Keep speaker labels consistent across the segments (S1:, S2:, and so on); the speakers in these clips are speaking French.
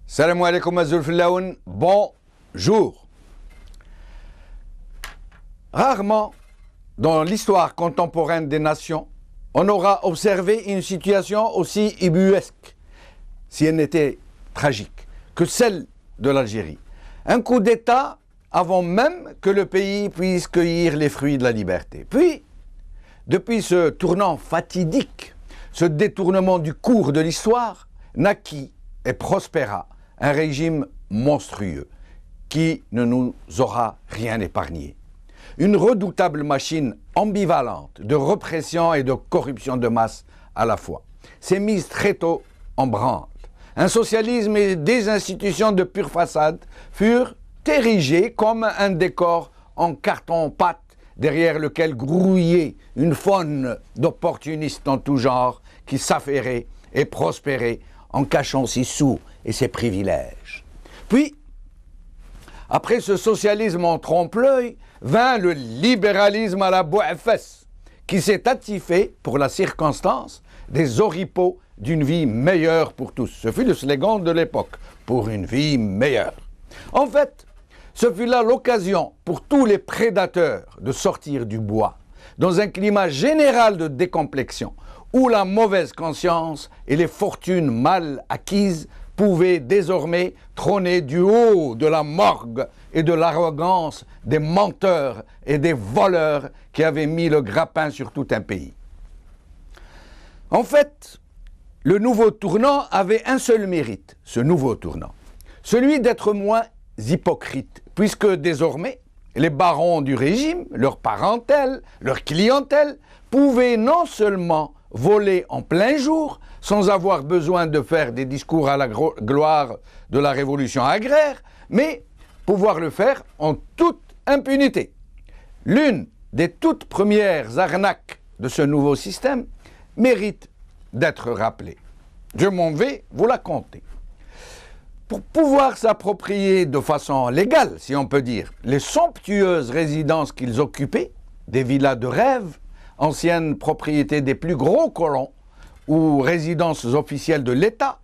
S1: Salam alaikum azulfillaoun, bonjour. Rarement, dans l'histoire contemporaine des nations, on aura observé une situation aussi ubuesque, si elle n'était tragique, que celle de l'Algérie. Un coup d'État avant même que le pays puisse cueillir les fruits de la liberté. Puis, depuis ce tournant fatidique, ce détournement du cours de l'histoire, naquit et prospéra un régime monstrueux qui ne nous aura rien épargné. Une redoutable machine ambivalente de répression et de corruption de masse à la fois s'est mise très tôt en branle. Un socialisme et des institutions de pure façade furent érigés comme un décor en carton-pâte derrière lequel grouillait une faune d'opportunistes en tout genre qui s'affairait et prospérait en cachant ses sous et ses privilèges. Puis, après ce socialisme en trompe-l'œil, vint le libéralisme à la Bouafès, qui s'est attifé, pour la circonstance, des oripeaux d'une vie meilleure pour tous. Ce fut le slogan de l'époque, pour une vie meilleure. En fait, ce fut là l'occasion pour tous les prédateurs de sortir du bois, dans un climat général de décomplexion, où la mauvaise conscience et les fortunes mal acquises pouvaient désormais trôner du haut de la morgue et de l'arrogance des menteurs et des voleurs qui avaient mis le grappin sur tout un pays. En fait, le nouveau tournant avait un seul mérite, ce nouveau tournant, celui d'être moins hypocrite, puisque désormais, les barons du régime, leur parentèle, leur clientèle, pouvaient non seulement voler en plein jour, sans avoir besoin de faire des discours à la gloire de la révolution agraire, mais pouvoir le faire en toute impunité. L'une des toutes premières arnaques de ce nouveau système mérite d'être rappelée. Je m'en vais vous la conter. Pour pouvoir s'approprier de façon légale, si on peut dire, les somptueuses résidences qu'ils occupaient, des villas de rêve, anciennes propriétés des plus gros colons ou résidences officielles de l'État,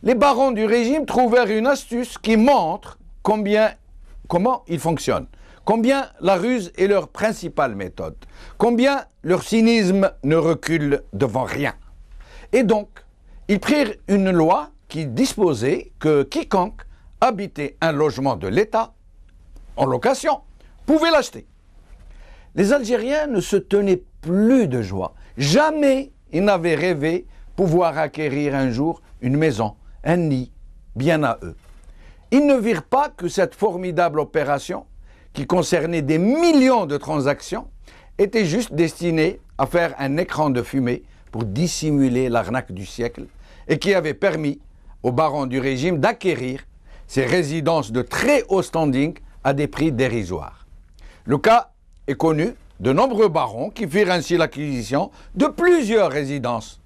S1: les barons du régime trouvèrent une astuce qui montre comment ils fonctionnent, combien la ruse est leur principale méthode, combien leur cynisme ne recule devant rien. Et donc, ils prirent une loi qui disposait que quiconque habitait un logement de l'État en location pouvait l'acheter. Les Algériens ne se tenaient plus de joie. Jamais ils n'avaient rêvé pouvoir acquérir un jour une maison, un nid, bien à eux. Ils ne virent pas que cette formidable opération, qui concernait des millions de transactions, était juste destinée à faire un écran de fumée pour dissimuler l'arnaque du siècle et qui avait permis aux barons du régime d'acquérir ces résidences de très haut standing à des prix dérisoires. Le cas est connu de nombreux barons qui firent ainsi l'acquisition de plusieurs résidences.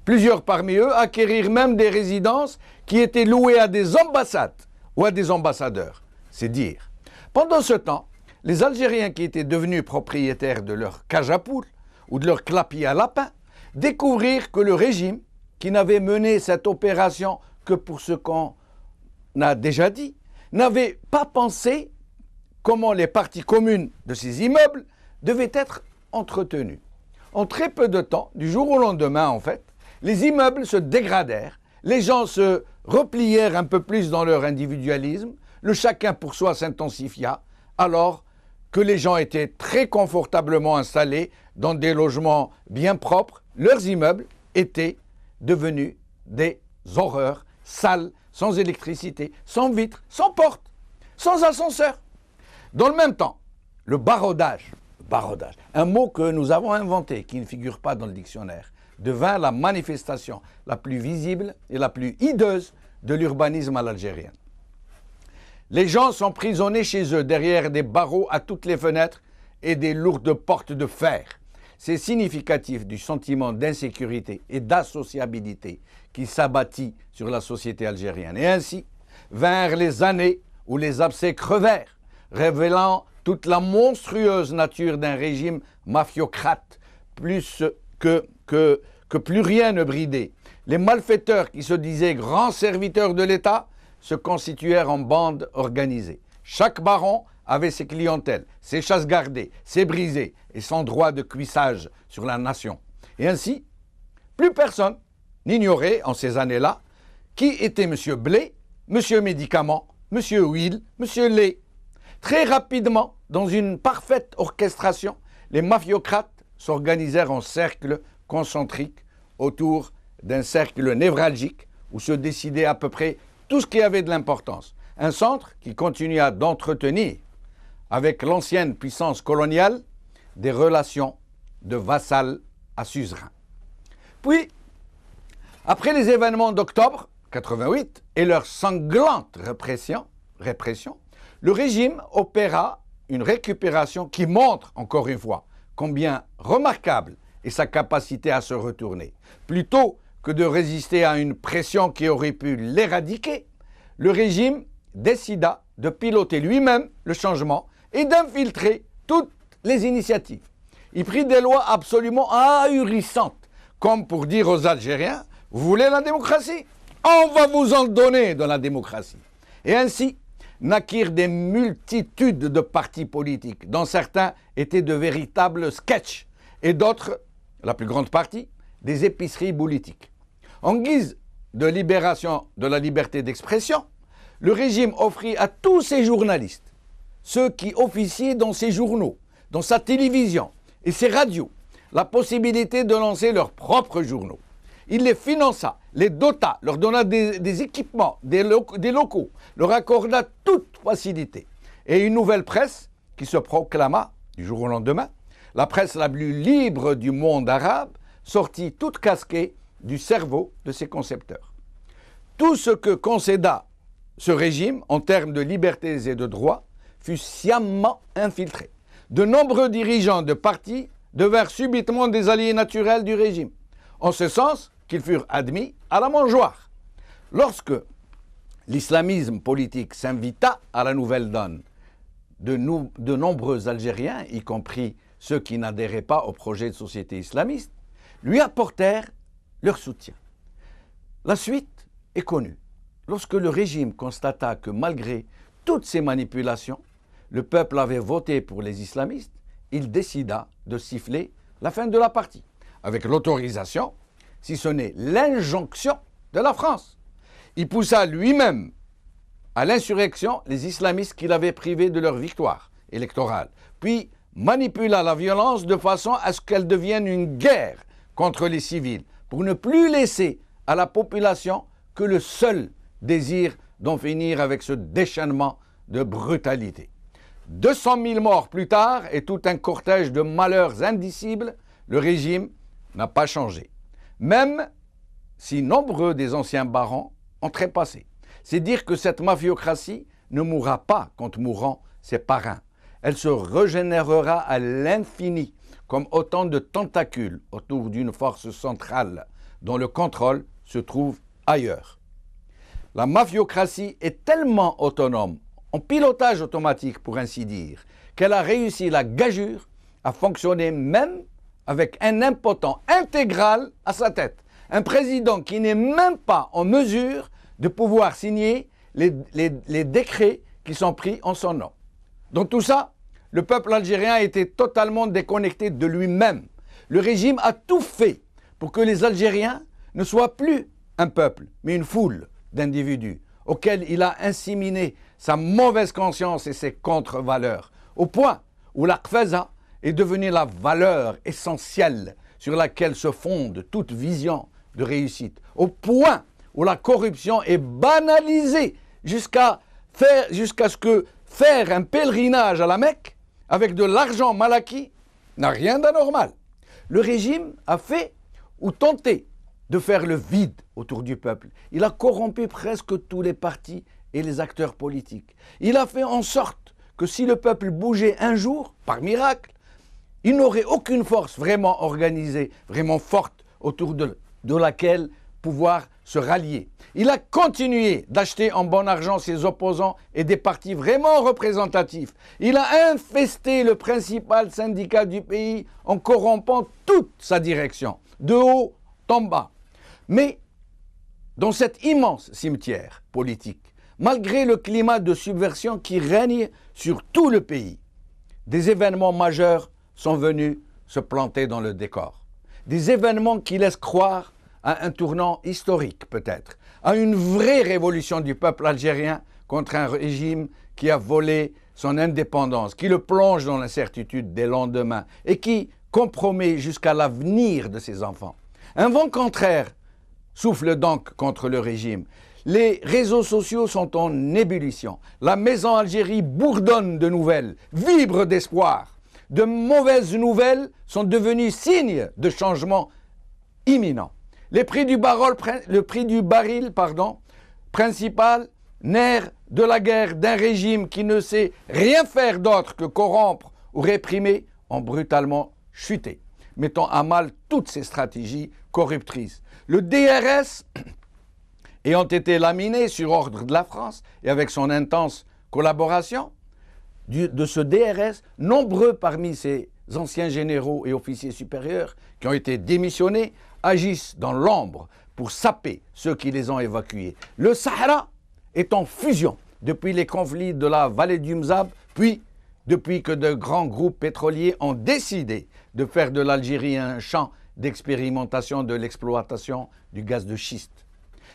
S1: Plusieurs parmi eux acquérirent même des résidences qui étaient louées à des ambassades ou à des ambassadeurs. C'est dire. Pendant ce temps, les Algériens qui étaient devenus propriétaires de leur cage à poules ou de leur clapier à lapin découvrirent que le régime, qui n'avait mené cette opération que pour ce qu'on a déjà dit, n'avait pas pensé comment les parties communes de ces immeubles devaient être entretenues. En très peu de temps, du jour au lendemain en fait, les immeubles se dégradèrent, les gens se replièrent un peu plus dans leur individualisme, le chacun pour soi s'intensifia, alors que les gens étaient très confortablement installés dans des logements bien propres, leurs immeubles étaient devenus des horreurs, sales, sans électricité, sans vitres, sans porte, sans ascenseur. Dans le même temps, le barodage, un mot que nous avons inventé, qui ne figure pas dans le dictionnaire, devint la manifestation la plus visible et la plus hideuse de l'urbanisme à l'algérienne. Les gens s'emprisonnaient chez eux derrière des barreaux à toutes les fenêtres et des lourdes portes de fer. C'est significatif du sentiment d'insécurité et d'associabilité qui s'abattit sur la société algérienne. Et ainsi vinrent les années où les abcès crevèrent, révélant toute la monstrueuse nature d'un régime mafiocrate, plus que plus rien ne bridait. Les malfaiteurs qui se disaient grands serviteurs de l'État se constituèrent en bandes organisées. Chaque baron avait ses clientèles, ses chasses gardées, ses brisées et son droit de cuissage sur la nation. Et ainsi, plus personne n'ignorait en ces années-là qui était M. Blé, M. Médicament, M. Will, M. Lay. Très rapidement, dans une parfaite orchestration, les mafiocrates s'organisèrent en cercles concentriques autour d'un cercle névralgique où se décidait à peu près tout ce qui avait de l'importance. Un centre qui continua d'entretenir avec l'ancienne puissance coloniale des relations de vassal à suzerain. Puis, après les événements d'octobre 88 et leur sanglante répression, le régime opéra une récupération qui montre, encore une fois, combien remarquable est sa capacité à se retourner. Plutôt que de résister à une pression qui aurait pu l'éradiquer, le régime décida de piloter lui-même le changement et d'infiltrer toutes les initiatives. Il prit des lois absolument ahurissantes, comme pour dire aux Algériens « Vous voulez la démocratie ? On va vous en donner de la démocratie !» Et ainsi naquirent des multitudes de partis politiques, dont certains étaient de véritables sketchs, et d'autres, la plus grande partie, des épiceries politiques. En guise de libération de la liberté d'expression, le régime offrit à tous ses journalistes, ceux qui officiaient dans ses journaux, dans sa télévision et ses radios, la possibilité de lancer leurs propres journaux. Il les finança, les dota, leur donna des équipements, des locaux, leur accorda toute facilité. Et une nouvelle presse qui se proclama, du jour au lendemain, la presse la plus libre du monde arabe, sortit toute casquée du cerveau de ses concepteurs. Tout ce que concéda ce régime en termes de libertés et de droits fut sciemment infiltré. De nombreux dirigeants de partis devinrent subitement des alliés naturels du régime, en ce sens qu'ils furent admis à la mangeoire. Lorsque l'islamisme politique s'invita à la nouvelle donne, de nombreux Algériens, y compris ceux qui n'adhéraient pas au projet de société islamiste, lui apportèrent leur soutien. La suite est connue. Lorsque le régime constata que malgré toutes ces manipulations, le peuple avait voté pour les islamistes, il décida de siffler la fin de la partie, avec l'autorisation, si ce n'est l'injonction de la France. Il poussa lui-même à l'insurrection les islamistes qu'il avait privés de leur victoire électorale, puis manipula la violence de façon à ce qu'elle devienne une guerre contre les civils, pour ne plus laisser à la population que le seul désir d'en finir avec ce déchaînement de brutalité. 200 000 morts plus tard et tout un cortège de malheurs indicibles, le régime n'a pas changé. Même si nombreux des anciens barons ont trépassé. C'est dire que cette mafiocratie ne mourra pas quand mourront ses parrains. Elle se régénérera à l'infini, comme autant de tentacules autour d'une force centrale dont le contrôle se trouve ailleurs. La mafiocratie est tellement autonome, en pilotage automatique pour ainsi dire, qu'elle a réussi la gageure à fonctionner même avec un impotent intégral à sa tête. Un président qui n'est même pas en mesure de pouvoir signer les décrets qui sont pris en son nom. Dans tout ça, le peuple algérien était totalement déconnecté de lui-même. Le régime a tout fait pour que les Algériens ne soient plus un peuple, mais une foule d'individus auxquels il a inséminé sa mauvaise conscience et ses contre-valeurs, au point où la qfaza est devenue la valeur essentielle sur laquelle se fonde toute vision de réussite, au point où la corruption est banalisée jusqu'à ce que faire un pèlerinage à la Mecque avec de l'argent mal acquis n'a rien d'anormal. Le régime a fait ou tenté de faire le vide autour du peuple. Il a corrompu presque tous les partis et les acteurs politiques. Il a fait en sorte que si le peuple bougeait un jour, par miracle, il n'aurait aucune force vraiment organisée, vraiment forte autour de laquelle pouvoir se rallier. Il a continué d'acheter en bon argent ses opposants et des partis vraiment représentatifs. Il a infesté le principal syndicat du pays en corrompant toute sa direction, de haut en bas. Mais dans cet immense cimetière politique, malgré le climat de subversion qui règne sur tout le pays, des événements majeurs sont venus se planter dans le décor. Des événements qui laissent croire à un tournant historique peut-être, à une vraie révolution du peuple algérien contre un régime qui a volé son indépendance, qui le plonge dans l'incertitude des lendemains et qui compromet jusqu'à l'avenir de ses enfants. Un vent contraire souffle donc contre le régime. Les réseaux sociaux sont en ébullition. La maison Algérie bourdonne de nouvelles, vibre d'espoir. De mauvaises nouvelles sont devenues signes de changement imminent. Le prix du baril, principal nerf de la guerre d'un régime qui ne sait rien faire d'autre que corrompre ou réprimer, ont brutalement chuté, mettant à mal toutes ces stratégies corruptrices. Le DRS ayant été laminé sur ordre de la France et avec son intense collaboration, de ce DRS, nombreux parmi ces anciens généraux et officiers supérieurs qui ont été démissionnés agissent dans l'ombre pour saper ceux qui les ont évacués. Le Sahara est en fusion depuis les conflits de la vallée du Mzab, puis depuis que de grands groupes pétroliers ont décidé de faire de l'Algérie un champ d'expérimentation de l'exploitation du gaz de schiste.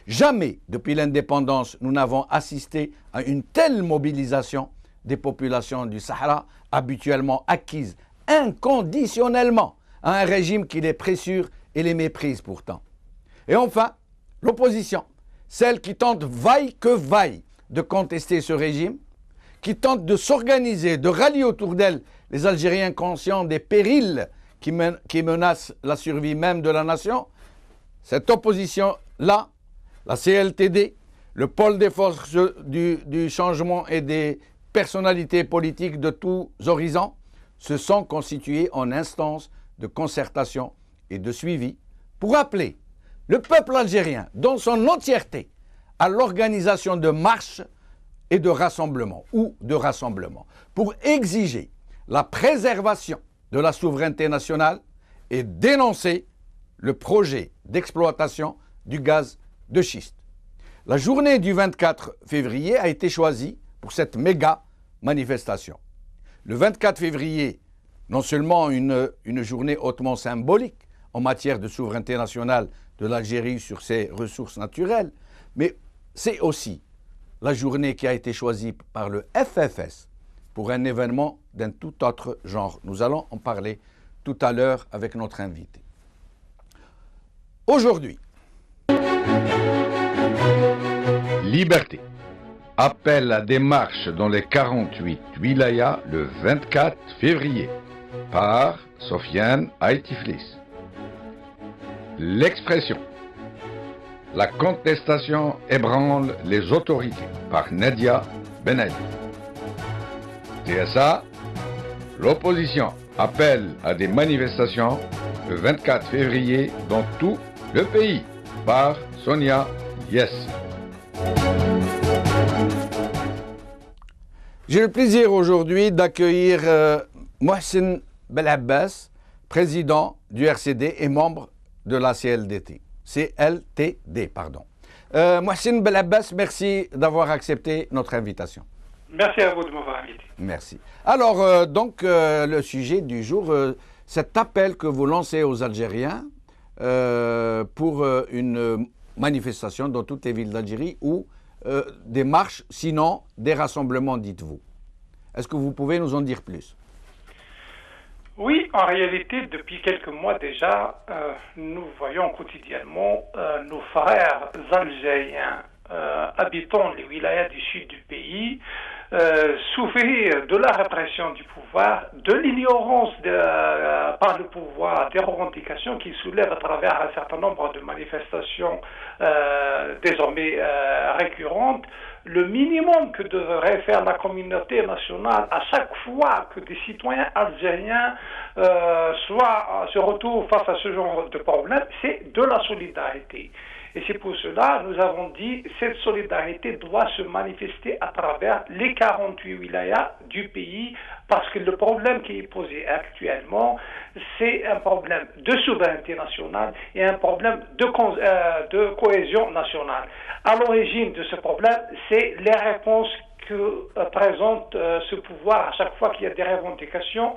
S1: Jamais depuis l'indépendance nous n'avons assisté à une telle mobilisation des populations du Sahara, habituellement acquises inconditionnellement à un régime qui les pressure et les méprise pourtant. Et enfin, l'opposition, celle qui tente vaille que vaille de contester ce régime, qui tente de s'organiser, de rallier autour d'elle les Algériens conscients des périls qui menacent la survie même de la nation. Cette opposition-là, la CLTD, le pôle des forces du changement et des personnalités politiques de tous horizons, se sont constituées en instances de concertation et de suivi pour appeler le peuple algérien dans son entièreté à l'organisation de marches et de rassemblements pour exiger la préservation de la souveraineté nationale et dénoncer le projet d'exploitation du gaz de schiste. La journée du 24 février a été choisie pour cette méga manifestation. Le 24 février, non seulement une journée hautement symbolique en matière de souveraineté nationale de l'Algérie sur ses ressources naturelles, mais c'est aussi la journée qui a été choisie par le FFS pour un événement d'un tout autre genre. Nous allons en parler tout à l'heure avec notre invité. Aujourd'hui,
S2: Liberté. Appel à des marches dans les 48 wilayas le 24 février par Sofiane Aïtiflis. L'expression. La contestation ébranle les autorités par Nadia Benali. TSA. L'opposition appelle à des manifestations le 24 février dans tout le pays par Sonia Yes.
S1: J'ai le plaisir aujourd'hui d'accueillir Mohsen Belabbas, président du RCD et membre de la CLTD. Mohsen Belabbas, merci d'avoir accepté notre invitation.
S3: Merci à vous de m'avoir invité.
S1: Merci. Alors, le sujet du jour, cet appel que vous lancez aux Algériens pour une manifestation dans toutes les villes d'Algérie ou des marches, sinon des rassemblements, dites-vous. Est-ce que vous pouvez nous en dire plus?
S3: Oui, en réalité, depuis quelques mois déjà, nous voyons quotidiennement nos frères algériens habitant les wilayas du sud du pays souffrir de la répression du pouvoir, de l'ignorance par le pouvoir des revendications qu'ils soulèvent à travers un certain nombre de manifestations désormais récurrentes. Le minimum que devrait faire la communauté nationale à chaque fois que des citoyens algériens se retrouvent face à ce genre de problème, c'est de la solidarité. Et c'est pour cela nous avons dit que cette solidarité doit se manifester à travers les 48 wilayas du pays, parce que le problème qui est posé actuellement, c'est un problème de souveraineté nationale et un problème de cohésion nationale. À l'origine de ce problème, c'est les réponses que présente ce pouvoir à chaque fois qu'il y a des revendications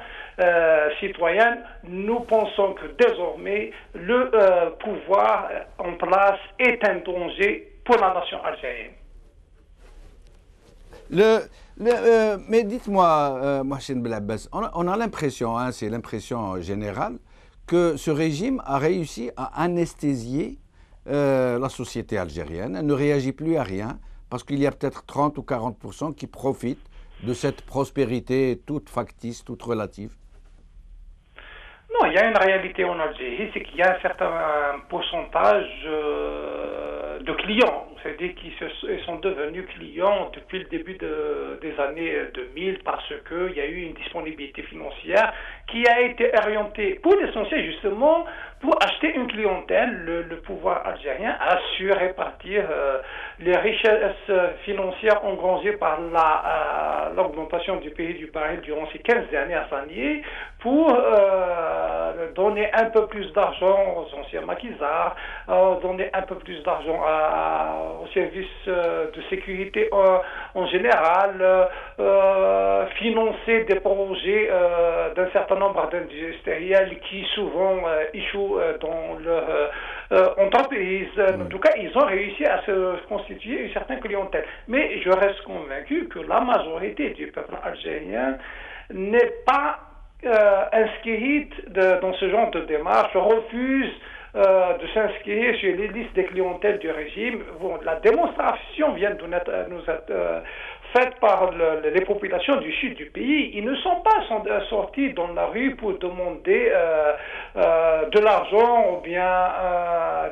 S3: citoyennes. Nous pensons que désormais le pouvoir en place est un danger pour la nation algérienne.
S1: Mais dites-moi, Mohsin Belabbès, on a l'impression, hein, c'est l'impression générale, que ce régime a réussi à anesthésier la société algérienne. Elle ne réagit plus à rien, parce qu'il y a peut-être 30 ou 40% qui profitent de cette prospérité toute factice, toute relative.
S3: Non, il y a une réalité en Algérie, c'est qu'il y a un certain pourcentage de clients, c'est-à-dire qu'ils sont devenus clients depuis le début des années 2000 parce qu'il y a eu une disponibilité financière qui a été orientée pour l'essentiel justement pour acheter une clientèle. Le pouvoir algérien a su répartir les richesses financières engrangées par l'augmentation du prix du baril durant ces 15 dernières années pour donner un peu plus d'argent aux anciens maquisards, donner un peu plus d'argent aux services de sécurité en général, financer des projets d'un certain nombre d'industriels qui souvent échouent dans leur entreprise. En tout cas, ils ont réussi à se constituer une certaine clientèle. Mais je reste convaincu que la majorité du peuple algérien n'est pas inscrite dans ce genre de démarche, refuse de s'inscrire sur les listes des clientèles du régime. Bon, la démonstration vient de nous être faite par les populations du sud du pays. Ils ne sont pas sortis dans la rue pour demander de l'argent ou bien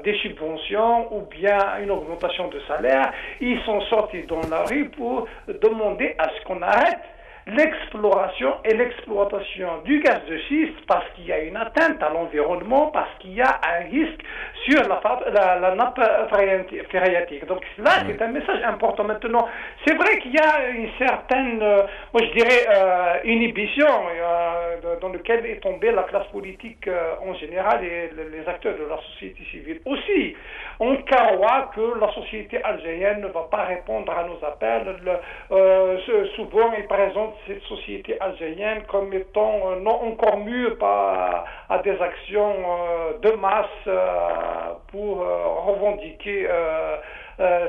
S3: des subventions ou bien une augmentation de salaire. Ils sont sortis dans la rue pour demander à ce qu'on arrête l'exploration et l'exploitation du gaz de schiste parce qu'il y a une atteinte à l'environnement, parce qu'il y a un risque sur la nappe phréatique. Donc là, c'est un message important. Maintenant, c'est vrai qu'il y a une certaine, moi je dirais, inhibition dans laquelle est tombée la classe politique en général et les acteurs de la société civile aussi. On croit que la société algérienne ne va pas répondre à nos appels. Souvent, ils présentent cette société algérienne comme étant non encore mûre à des actions de masse pour revendiquer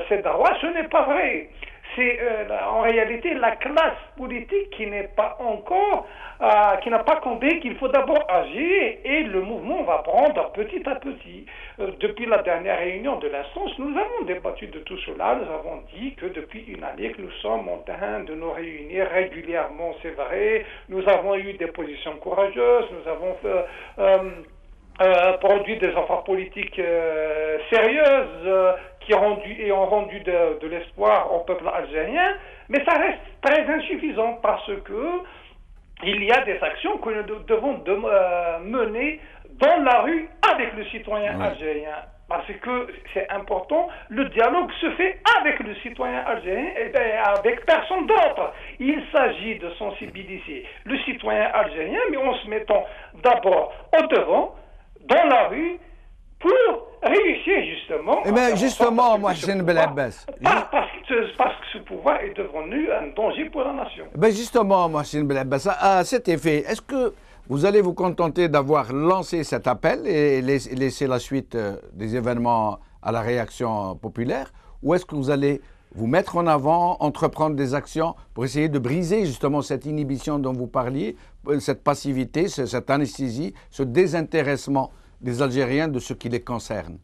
S3: ces droits. Ce n'est pas vrai. C'est en réalité la classe politique qui n'est pas encore, qui n'a pas compris qu'il faut d'abord agir et le mouvement va prendre petit à petit. Depuis la dernière réunion de l'instance, nous avons débattu de tout cela. Nous avons dit que depuis une année que nous sommes en train de nous réunir régulièrement, c'est vrai. Nous avons eu des positions courageuses, nous avons produit des affaires politiques sérieuses qui ont rendu de l'espoir au peuple algérien, mais ça reste très insuffisant parce que il y a des actions que nous devons mener dans la rue avec le citoyen algérien. Parce que c'est important, le dialogue se fait avec le citoyen algérien et avec personne d'autre. Il s'agit de sensibiliser le citoyen algérien, mais en se mettant d'abord au devant, dans la rue, pour réussir justement...
S1: Eh bien justement, Mohsin Belabbès...
S3: Parce que ce pouvoir est devenu un danger pour la nation.
S1: Eh bien justement, Mohsin Belabbès, à cet effet, est-ce que vous allez vous contenter d'avoir lancé cet appel et laisser la suite des événements à la réaction populaire, ou est-ce que vous allez vous mettre en avant, entreprendre des actions pour essayer de briser justement cette inhibition dont vous parliez, cette passivité, cette anesthésie, ce désintéressement des Algériens de ce qui les concerne?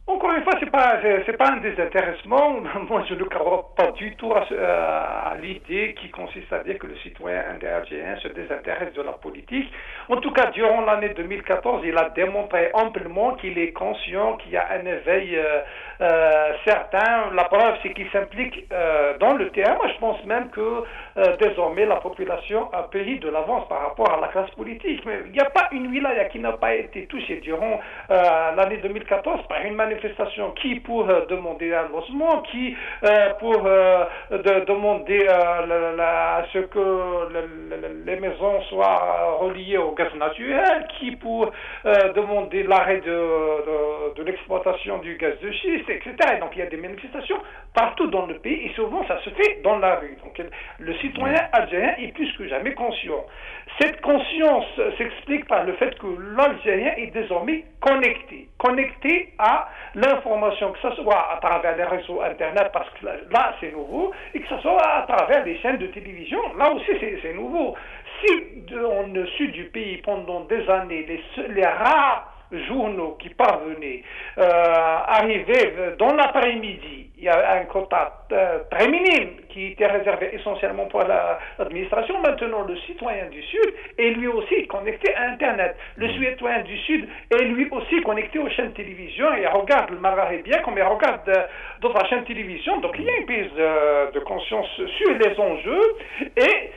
S3: En encore une fois, c'est pas un désintéressement. Moi, je ne crois pas du tout à l'idée qui consiste à dire que le citoyen indo-algérien se désintéresse de la politique. En tout cas, durant l'année 2014, il a démontré amplement qu'il est conscient qu'il y a un éveil certain. La preuve, c'est qu'il s'implique dans le terrain. Moi, je pense même que désormais, la population a payé de l'avance par rapport à la classe politique. Mais il n'y a pas une wilaya qui n'a pas été touchée durant l'année 2014 par une manifestation qui pour demander un logement, qui pour demander à ce que les maisons soient reliées au gaz naturel, qui pour demander l'arrêt de l'exploitation du gaz de schiste, etc. Et donc il y a des manifestations partout dans le pays et souvent ça se fait dans la rue. Donc le citoyen algérien est plus que jamais conscient. Cette conscience s'explique par le fait que l'Algérien est désormais connecté à l'information, que ce soit à travers les réseaux Internet, parce que là c'est nouveau, et que ce soit à travers les chaînes de télévision, là aussi c'est nouveau. Si dans le sud du pays, pendant des années, les rares journaux qui parvenaient arrivaient dans l'après-midi, il y a un quota très minime qui était réservé essentiellement pour l'administration. Maintenant, le citoyen du Sud est lui aussi connecté à Internet. Le citoyen du Sud est lui aussi connecté aux chaînes de télévision et regarde le Maghreb bien comme il regarde d'autres chaînes de télévision. Donc il y a une prise de conscience sur les enjeux et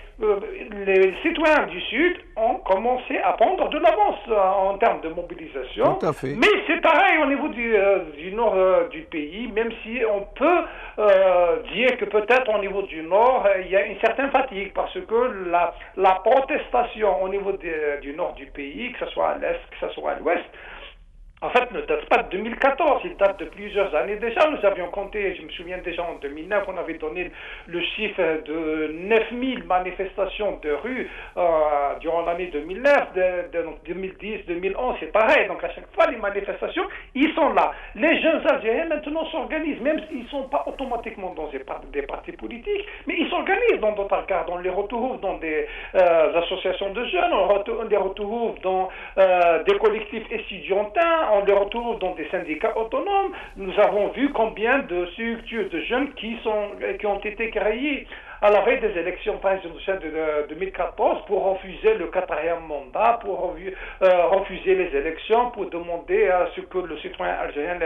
S3: les citoyens du Sud ont commencé à prendre de l'avance en termes de mobilisation.
S1: Tout à fait.
S3: Mais c'est pareil au niveau du nord du pays, même si on peut dire que peut-être au niveau du nord, il y a une certaine fatigue parce que la protestation au niveau du nord du pays, que ce soit à l'est, que ce soit à l'ouest, en fait, ne date pas de 2014, il date de plusieurs années déjà. Nous avions compté, je me souviens déjà en 2009, on avait donné le chiffre de 9000 manifestations de rue durant l'année 2009, 2010, 2011, c'est pareil. Donc à chaque fois, les manifestations, ils sont là. Les jeunes Algériens maintenant s'organisent, même s'ils ne sont pas automatiquement dans des partis politiques, mais ils s'organisent dans d'autres cas. On les retrouve dans des associations de jeunes, on les retrouve dans des collectifs estudiantins, on les retrouve dans des syndicats autonomes. Nous avons vu combien de structures de jeunes qui ont été créées à la veille des élections présidentielles de 2014 pour refuser le 4e mandat, pour refuser les élections, pour demander à ce que le citoyen algérien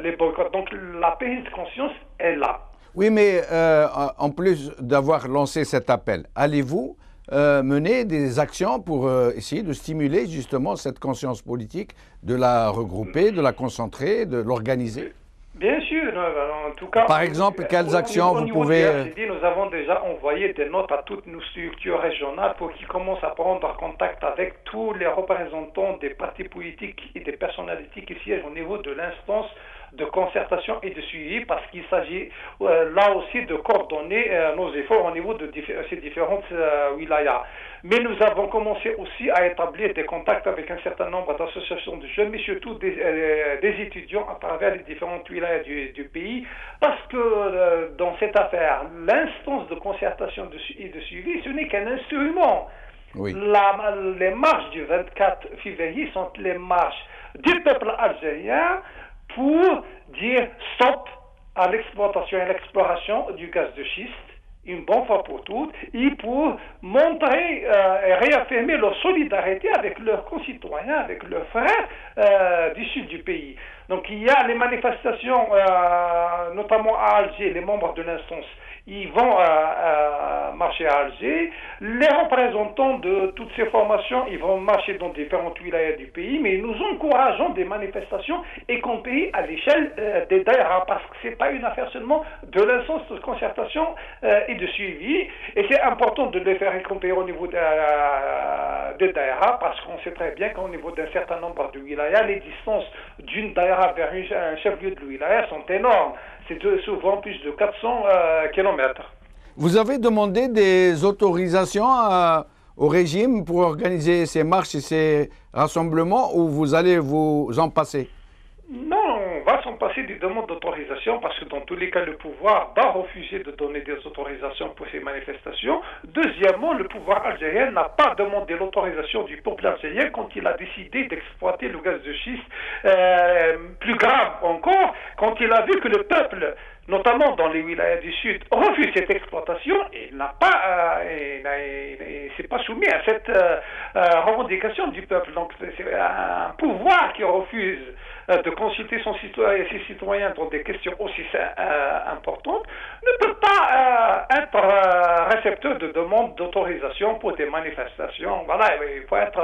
S3: les boycotte. Donc la prise de conscience est là.
S1: Oui, mais en plus d'avoir lancé cet appel, allez-vous mener des actions pour essayer de stimuler justement cette conscience politique, de la regrouper, de la concentrer, de l'organiser?
S3: Bien sûr, en tout cas.
S1: Par exemple, quelles actions vous pouvez...
S3: Nous avons déjà envoyé des notes à toutes nos structures régionales pour qu'ils commencent à prendre contact avec tous les représentants des partis politiques et des personnalités qui siègent au niveau de l'instance de concertation et de suivi, parce qu'il s'agit là aussi de coordonner nos efforts au niveau de ces différentes wilayas. Mais nous avons commencé aussi à établir des contacts avec un certain nombre d'associations de jeunes, mais surtout des étudiants à travers les différentes wilayas du pays, parce que dans cette affaire, l'instance de concertation et de suivi, ce n'est qu'un instrument.
S1: Oui.
S3: Les marches du 24 février sont les marches du peuple algérien pour dire stop à l'exploitation et à l'exploration du gaz de schiste, une bonne fois pour toutes, et pour montrer et réaffirmer leur solidarité avec leurs concitoyens, avec leurs frères du sud du pays. Donc il y a les manifestations, notamment à Alger, les membres de l'instance, ils vont marcher à Alger. Les représentants de toutes ces formations, ils vont marcher dans différentes wilayas du pays, mais nous encourageons des manifestations y compris à l'échelle des daïras, parce que ce n'est pas une affaire seulement de l'instance de concertation et de suivi, et c'est important de les faire y compris au niveau des daïras, parce qu'on sait très bien qu'au niveau d'un certain nombre de wilayas, les distances d'une daïra vers un chef-lieu de wilaya sont énormes. C'est souvent plus de 400 kilomètres.
S1: Vous avez demandé des autorisations au régime pour organiser ces marches et ces rassemblements, ou vous allez vous en passer?
S3: Non, on va s'en passer lancer des demandes d'autorisation parce que dans tous les cas, le pouvoir va refuser de donner des autorisations pour ces manifestations. Deuxièmement, le pouvoir algérien n'a pas demandé l'autorisation du peuple algérien quand il a décidé d'exploiter le gaz de schiste. Plus grave encore, quand il a vu que le peuple, notamment dans les wilayas du Sud, refuse cette exploitation et n'a pas, s'est pas soumis à cette revendication du peuple. Donc c'est un pouvoir qui refuse de consulter ses citoyens dans des questions aussi importantes, ne peut pas être récepteur de demandes d'autorisation pour des manifestations. Voilà, il faut être...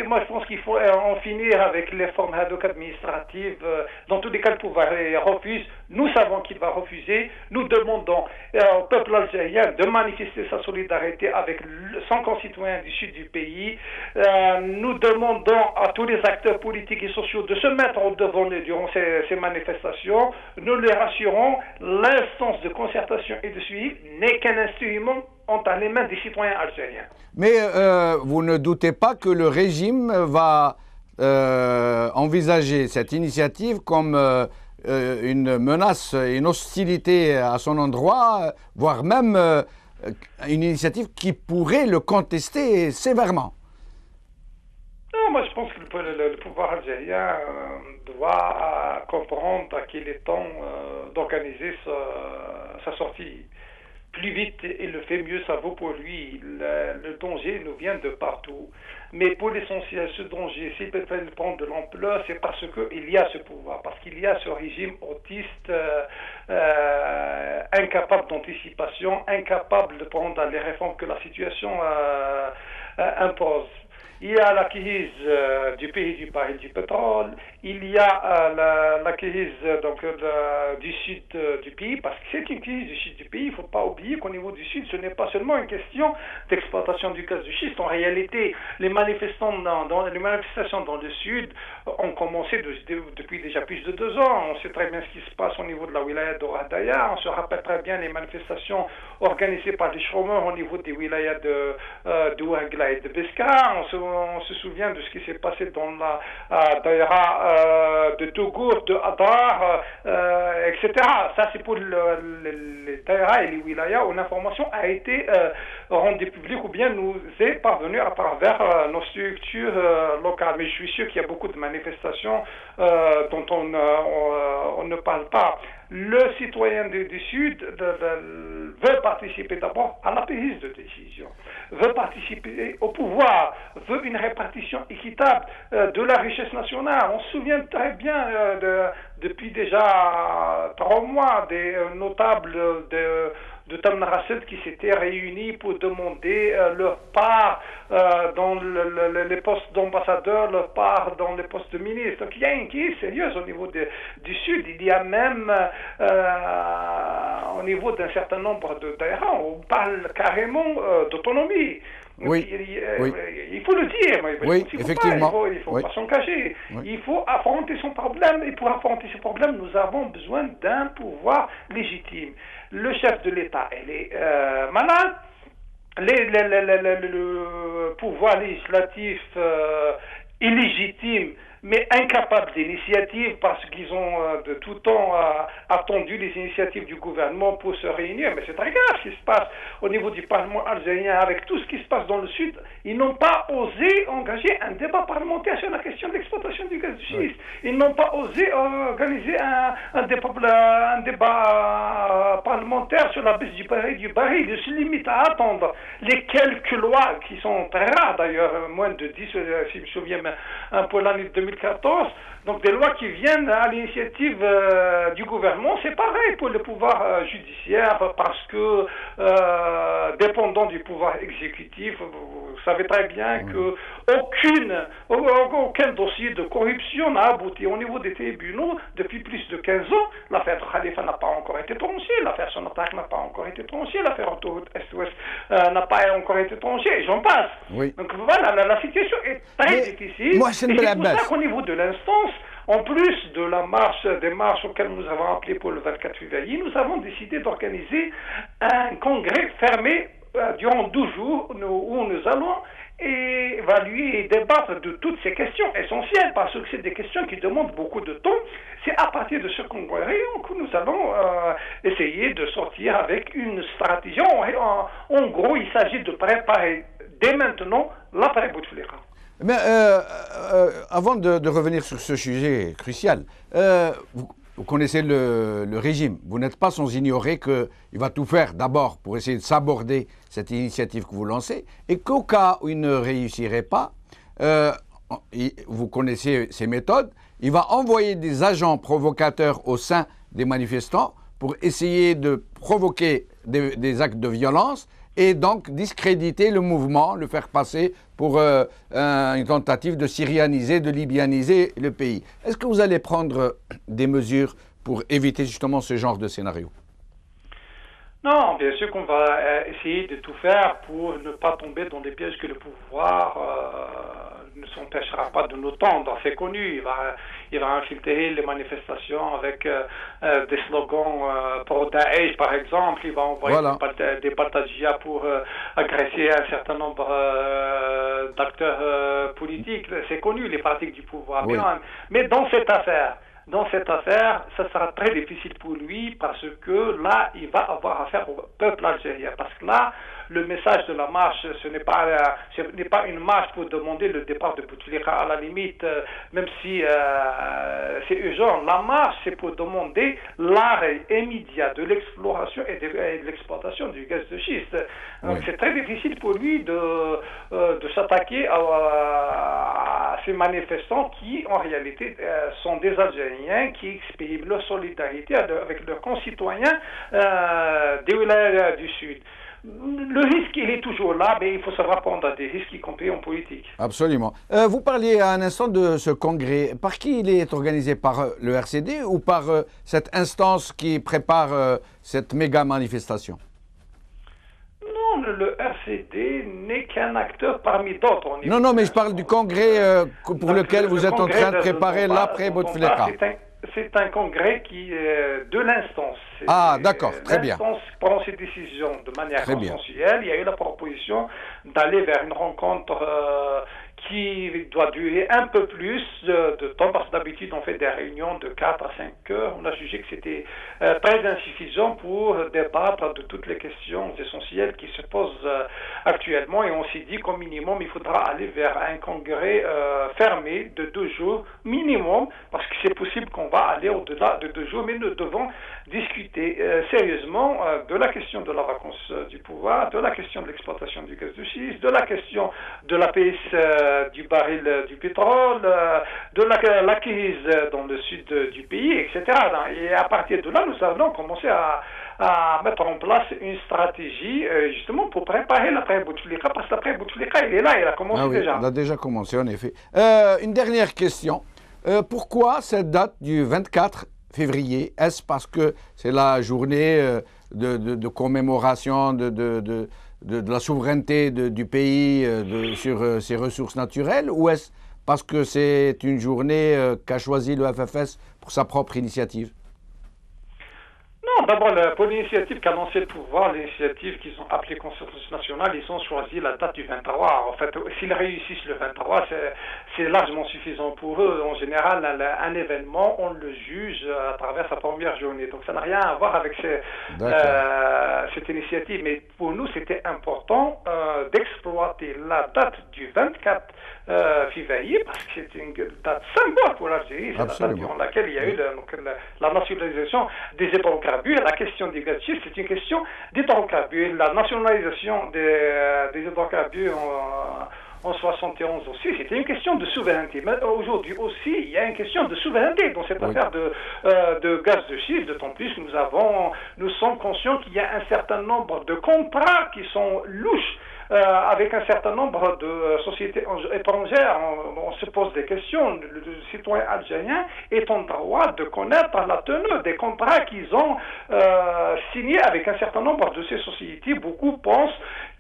S3: moi, je pense qu'il faut en finir avec les formes administratives. Dans tous les cas, le pouvoir refuse. Nous savons qu'il va refuser. Nous demandons au peuple algérien de manifester sa solidarité avec son concitoyen du sud du pays. Nous demandons à tous les acteurs politiques et sociaux de se mettre au devant durant ces manifestations. Nous les rassurons, l'instance de concertation et de suivi n'est qu'un instrument entre les mains des citoyens algériens.
S1: Mais vous ne doutez pas que le régime va envisager cette initiative comme une menace, une hostilité à son endroit, voire même une initiative qui pourrait le contester sévèrement?
S3: Non, moi je pense que le pouvoir algérien doit comprendre qu'il est temps d'organiser sa sortie plus vite et le fait mieux, ça vaut pour lui. Le danger nous vient de partout. Mais pour l'essentiel, ce danger, s'il peut prendre de l'ampleur, c'est parce qu'il y a ce pouvoir, parce qu'il y a ce régime autiste incapable d'anticipation, incapable de prendre les réformes que la situation impose. Il y a la crise du pays du baril du pétrole, il y a la crise du sud du pays, parce que c'est une crise du sud du pays. Il ne faut pas oublier qu'au niveau du sud, ce n'est pas seulement une question d'exploitation du gaz de schiste. En réalité, les manifestations dans le sud ont commencé depuis déjà plus de 2 ans. On sait très bien ce qui se passe au niveau de la wilaya d'Oradaya. On se rappelle très bien les manifestations organisées par les chômeurs au niveau des wilayas de Ouagla et de Beska. On se souvient de ce qui s'est passé dans la daïra de Tougour, de Hadar, etc. Ça, c'est pour les daïra et les wilayas où l'information a été rendue publique ou bien nous est parvenue à travers nos structures locales. Mais je suis sûr qu'il y a beaucoup de manifestations dont on ne parle pas. Le citoyen du Sud veut participer d'abord à la prise de décision, veut participer au pouvoir, veut une répartition équitable de la richesse nationale. On se souvient très bien depuis déjà 3 mois des notables de Tamanrasset qui s'étaient réunis pour demander leur part dans les postes d'ambassadeurs, leur part dans les postes de ministres. Donc il y a une crise sérieuse au niveau du Sud. Il y a même au niveau d'un certain nombre de daïras, on parle carrément d'autonomie.
S1: Oui,
S3: il faut le dire.
S1: Oui, effectivement.
S3: Il ne faut pas s'en cacher. Oui. Il faut affronter son problème. Et pour affronter ce problème, nous avons besoin d'un pouvoir légitime. Le chef de l'État, il est malade. Le pouvoir législatif illégitime, mais incapable d'initiative parce qu'ils ont de tout temps attendu les initiatives du gouvernement pour se réunir. Mais c'est très grave ce qui se passe au niveau du Parlement algérien avec tout ce qui se passe dans le Sud. Ils n'ont pas osé engager un débat parlementaire sur la question de l'exploitation du gaz de schiste. Ils n'ont pas osé organiser un débat parlementaire sur la baisse du baril. Ils se limitent à attendre les quelques lois qui sont très rares d'ailleurs, moins de 10, si je me souviens pour l'année 2014, donc des lois qui viennent à l'initiative du gouvernement. C'est pareil pour le pouvoir judiciaire parce que dépendant du pouvoir exécutif, vous savez très bien que aucun dossier de corruption n'a abouti au niveau des tribunaux depuis plus de 15 ans. L'affaire Khalifa n'a pas encore été tranchée, l'affaire Sonatrach n'a pas encore été tranchée, l'affaire autoroute Est-Ouest n'a pas encore été tranchée, et j'en passe.
S1: Oui.
S3: Donc voilà, la situation est très difficile.
S1: Moi, c'est pour ça
S3: qu'au niveau de l'instance, en plus de des marches auxquelles nous avons appelé pour le 24 février, nous avons décidé d'organiser un congrès fermé durant 12 jours où nous allons évaluer et débattre de toutes ces questions essentielles, parce que c'est des questions qui demandent beaucoup de temps. C'est à partir de ce congrès que nous allons essayer de sortir avec une stratégie. En gros, il s'agit de préparer dès maintenant l'après-Bouteflika.
S1: Mais avant de revenir sur ce sujet crucial, vous connaissez le régime. Vous n'êtes pas sans ignorer qu'il va tout faire d'abord pour essayer de s'aborder cette initiative que vous lancez, et qu'au cas où il ne réussirait pas, vous connaissez ses méthodes, il va envoyer des agents provocateurs au sein des manifestants pour essayer de provoquer des actes de violence et donc discréditer le mouvement, le faire passer pour une tentative de syrianiser, de libyaniser le pays. Est-ce que vous allez prendre des mesures pour éviter justement ce genre de scénario?
S3: Non, bien sûr qu'on va essayer de tout faire pour ne pas tomber dans les pièges que le pouvoir ne s'empêchera pas de nous tendre. C'est connu, il va infiltrer les manifestations avec des slogans pour Daesh, par exemple. Il va envoyer des batagias pour agresser un certain nombre d'acteurs politiques. C'est connu, les pratiques du pouvoir.
S1: Oui.
S3: Mais dans cette affaire, ça sera très difficile pour lui, parce que là, il va avoir affaire au peuple algérien. Parce que là, le message de la marche, ce n'est pas une marche pour demander le départ de Bouteflika. À la limite, même si c'est urgent, la marche, c'est pour demander l'arrêt immédiat de l'exploration et de l'exploitation du gaz de schiste. Donc c'est très difficile pour lui de s'attaquer à ces manifestants qui, en réalité, sont des Algériens qui expriment leur solidarité avec leurs concitoyens des wilayas du Sud. Le risque, il est toujours là, mais il faut savoir prendre des risques, y compris en politique.
S1: Absolument. Vous parliez à un instant de ce congrès. Par qui il est organisé? Par le RCD ou par cette instance qui prépare cette méga manifestation?
S3: Non, le RCD n'est qu'un acteur parmi d'autres.
S1: Non, mais je parle du congrès pour lequel vous êtes en train de préparer l'après-Bouteflika.
S3: C'est un congrès qui est de l'instance.
S1: Ah, d'accord, très bien.
S3: L'instance prend ses décisions de manière consensuelle. Il y a eu la proposition d'aller vers une rencontre qui doit durer un peu plus de temps, parce que d'habitude on fait des réunions de 4 à 5 heures. On a jugé que c'était très insuffisant pour débattre de toutes les questions essentielles qui se posent actuellement, et on s'est dit qu'au minimum il faudra aller vers un congrès fermé de 2 jours minimum, parce que c'est possible qu'on va aller au-delà de 2 jours, mais nous devons discuter sérieusement de la question de la vacance du pouvoir, de la question de l'exploitation du gaz de schiste, de la question de la PS du baril du pétrole, de la crise dans le sud du pays, etc. Et à partir de là, nous allons commencer à mettre en place une stratégie justement pour préparer l'après-Bouteflika, parce que l'après-Bouteflika, il est là, il a commencé déjà.
S1: Il a déjà commencé, en effet. Une dernière question. Pourquoi cette date du 24 février? Est-ce parce que c'est la journée de commémoration de la souveraineté du pays sur ses ressources naturelles, ou est-ce parce que c'est une journée qu'a choisi le FFS pour sa propre initiative?
S3: Non, d'abord, pour l'initiative qu'a lancé le pouvoir, l'initiative qu'ils ont appelée Consensus National, ils ont choisi la date du 23. En fait, s'ils réussissent le 23, c'est largement suffisant pour eux. En général, un événement, on le juge à travers sa première journée. Donc, ça n'a rien à voir avec cette initiative. Mais pour nous, c'était important d'exploiter la date du 24 février, parce que c'est une date symbole pour l'Algérie. C'est la date durant laquelle il y a eu la nationalisation des hydrocarbures. La question des gaz de schiste, c'est une question d'hydrocarbures. La nationalisation des hydrocarbures en 71 aussi, c'était une question de souveraineté. Mais aujourd'hui aussi, il y a une question de souveraineté dans cette affaire de gaz de schiste. D'autant plus, nous sommes conscients qu'il y a un certain nombre de contrats qui sont louches. Avec un certain nombre de sociétés étrangères, on se pose des questions. Le citoyen algérien est en droit de connaître la tenue des contrats qu'ils ont signés avec un certain nombre de ces sociétés. Beaucoup pensent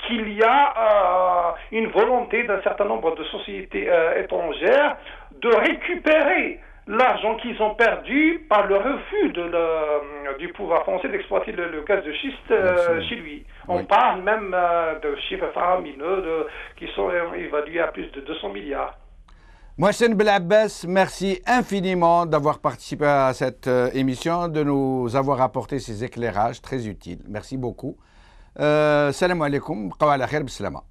S3: qu'il y a une volonté d'un certain nombre de sociétés étrangères de récupérer l'argent qu'ils ont perdu par le refus du pouvoir français d'exploiter le gaz de schiste chez lui. On parle même de chiffres faramineux qui sont évalués à plus de 200 milliards.
S1: Mohsen Belabbès, merci infiniment d'avoir participé à cette émission, de nous avoir apporté ces éclairages très utiles. Merci beaucoup. Salam alaikum, bqaw ala khair, bislama.